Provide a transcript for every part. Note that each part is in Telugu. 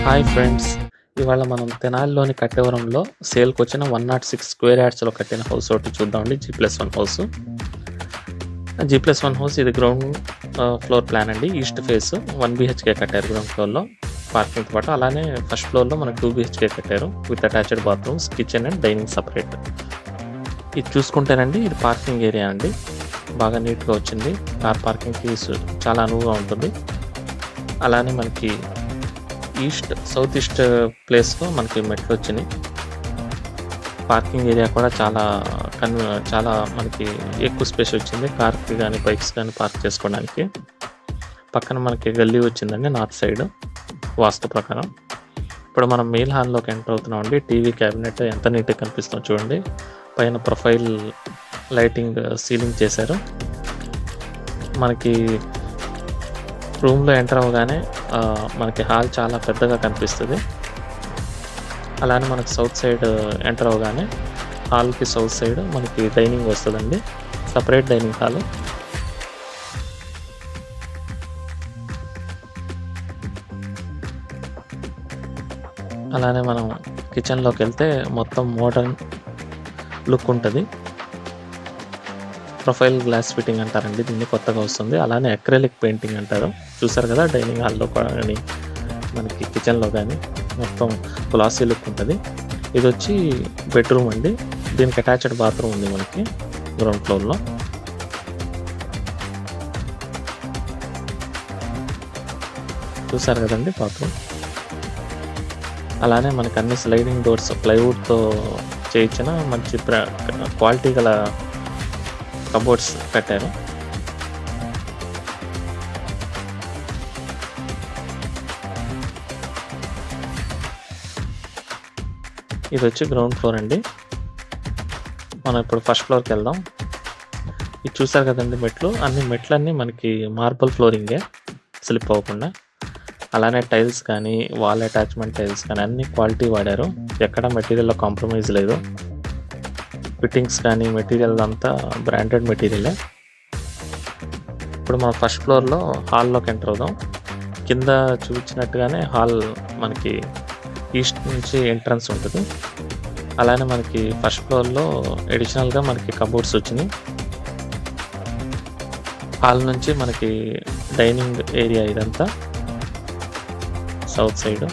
హాయ్ ఫ్రెండ్స్, ఇవాళ మనం తెనాలిలోని కట్టేవరంలో సేల్కొచ్చిన 106 స్క్వేర్ యార్డ్స్లో కట్టిన హౌస్ ఒకటి చూద్దామండి. G+1 house. G+1 హౌస్ ఇది గ్రౌండ్ ఫ్లోర్ ప్లాన్ అండి. ఈస్ట్ ఫేస్ 1 BHK కట్టారు గ్రౌండ్ ఫ్లోర్లో పార్కింగ్తో పాటు. అలానే ఫస్ట్ ఫ్లోర్లో మనకు 2 BHK కట్టారు with attached bathrooms, kitchen and dining separate. ఇది చూసుకుంటేనండి ఇది పార్కింగ్ ఏరియా అండి. బాగా నీట్గా వచ్చింది. కార్ పార్కింగ్కి చాలా అనువుగా ఉంటుంది. అలానే మనకి సౌత్ ఈస్ట్ ప్లేస్లో మనకి మెట్లు వచ్చినాయి. పార్కింగ్ ఏరియా కూడా చాలా మనకి ఎక్కువ స్పేస్ వచ్చింది. కార్కి కానీ బైక్స్ కానీ పార్క్ చేసుకోవడానికి. పక్కన మనకి గల్లీ వచ్చిందండి నార్త్ సైడ్ వాస్తు ప్రకారం. ఇప్పుడు మనం మెయిల్ హాల్లోకి ఎంటర్ అవుతున్నాం అండి. టీవీ క్యాబినెట్ ఎంత నీట్గా కనిపిస్తుందో చూడండి. పైన ప్రొఫైల్ లైటింగ్ సీలింగ్ చేశారు. మనకి రూమ్లో ఎంటర్ అవ్వగానే మనకి హాల్ చాలా పెద్దగా కనిపిస్తుంది. అలానే మనకి సౌత్ సైడ్ ఎంటర్ అవ్వగానే హాల్కి సౌత్ సైడ్ మనకి డైనింగ్ వస్తుందండి. Separate dining hall. అలానే మనం కిచెన్లోకి వెళ్తే మొత్తం మోడర్న్ లుక్ ఉంటుంది. ప్రొఫైల్ గ్లాస్ ఫిట్టింగ్ అంటారండి, దీన్ని కొత్తగా వస్తుంది. అలానే అక్రిలిక్ పెయింటింగ్ అంటారు. చూసారు కదా, డైనింగ్ హాల్లో కానీ మనకి కిచెన్లో కానీ మొత్తం గ్లాసీ లుక్ ఉంటుంది. ఇది వచ్చి బెడ్రూమ్ అండి. దీనికి అటాచ్డ్ బాత్రూమ్ ఉంది మనకి గ్రౌండ్ ఫ్లోర్లో. చూసారు కదండి బాత్రూమ్. అలానే మనకి అన్ని స్లైడింగ్ డోర్స్ ప్లైవుడ్తో చేయించిన మంచి క్వాలిటీ గల కబోర్డ్స్ కట్టారు. ఇది వచ్చి గ్రౌండ్ ఫ్లోర్ అండి. మనం ఇప్పుడు ఫస్ట్ ఫ్లోర్కి వెళ్దాం. ఇది చూసారు కదండి మెట్లన్నీ మనకి మార్బల్ ఫ్లోరింగే, స్లిప్ అవ్వకుండా. అలానే టైల్స్ కానీ వాల్ అటాచ్మెంట్ టైల్స్ కానీ అన్ని క్వాలిటీ వాడారు. ఎక్కడ మెటీరియల్లో కాంప్రమైజ్ లేదు. ఫిట్టింగ్స్ కానీ మెటీరియల్ అంతా బ్రాండెడ్ మెటీరియలే. ఇప్పుడు మనం ఫస్ట్ ఫ్లోర్లో హాల్లోకి ఎంటర్ అవుదాం. కింద చూపించినట్టుగానే హాల్ మనకి ఈస్ట్ నుంచి ఎంట్రన్స్ ఉంటుంది. అలానే మనకి ఫస్ట్ ఫ్లోర్లో అడిషనల్గా మనకి కబోర్డ్స్ వచ్చినాయి. హాల్ నుంచి మనకి డైనింగ్ ఏరియా ఇదంతా సౌత్ సైడ్.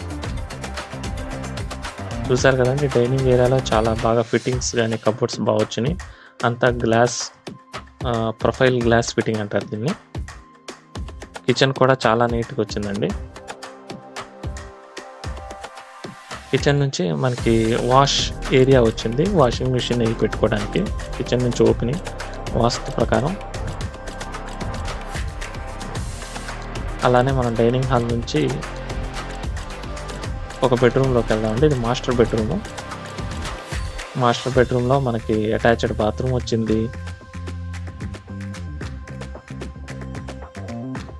చూసారు కదండి, డైనింగ్ ఏరియాలో చాలా బాగా ఫిట్టింగ్స్ కానీ కబోర్డ్స్ బాగా వచ్చినాయి. అంతా గ్లాస్ ప్రొఫైల్ గ్లాస్ ఫిట్టింగ్ అంటారు దీన్ని. కిచెన్ కూడా చాలా నీట్గా వచ్చిందండి. కిచెన్ నుంచి మనకి వాష్ ఏరియా వచ్చింది. వాషింగ్ మిషన్ అవి పెట్టుకోవడానికి కిచెన్ నుంచి ఓపెనింగ్ వాస్తు ప్రకారం. అలానే మనం డైనింగ్ హాల్ నుంచి ఒక బెడ్రూమ్లోకి వెళ్దామండి. ఇది మాస్టర్ బెడ్రూమ్. మాస్టర్ బెడ్రూమ్లో మనకి అటాచ్డ్ బాత్రూమ్ వచ్చింది.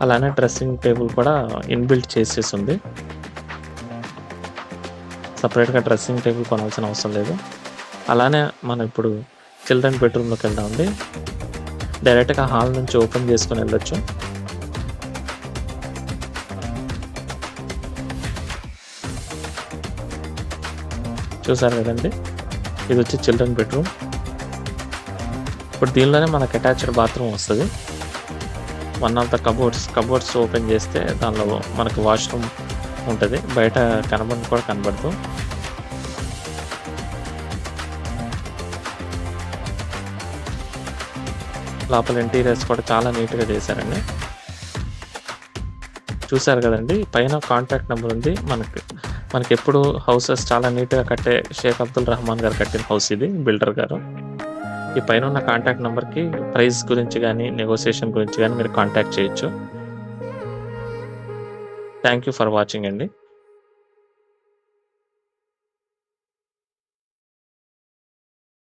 అలానే డ్రెస్సింగ్ టేబుల్ కూడా ఇన్బిల్ట్ చేసేసి ఉంది. సపరేట్గా డ్రెస్సింగ్ టేబుల్ కొనాల్సిన అవసరం లేదు. అలానే మనం ఇప్పుడు చిల్డ్రన్ బెడ్రూమ్లోకి వెళ్దామండి. డైరెక్ట్గా హాల్ నుంచి ఓపెన్ చేసుకుని వెళ్ళొచ్చు. చూసారు కదండి, ఇది వచ్చి చిల్డ్రన్ బెడ్రూమ్. ఇప్పుడు దీనిలోనే మనకు అటాచ్డ్ బాత్రూమ్ వస్తుంది. One of the cupboards open చేస్తే దానిలో మనకు వాష్రూమ్ ఉంటుంది. బయట కనబడదు. లోపల ఇంటీరియర్స్ కూడా చాలా నీట్గా చేశారండి. చూసారు కదండి, పైన కాంటాక్ట్ నెంబర్ ఉంది. మనకి ఎప్పుడు హౌసెస్ చాలా నీట్గా కట్టే షేక్ అబ్దుల్ రహమాన్ గారు కట్టిన హౌస్ ఇది, బిల్డర్ గారు. ఈ పైన ఉన్న కాంటాక్ట్ నెంబర్కి ప్రైస్ గురించి కానీ నెగోసియేషన్ గురించి కానీ మీరు కాంటాక్ట్ చేయొచ్చు. థ్యాంక్ యూ ఫర్ వాచింగ్ అండి.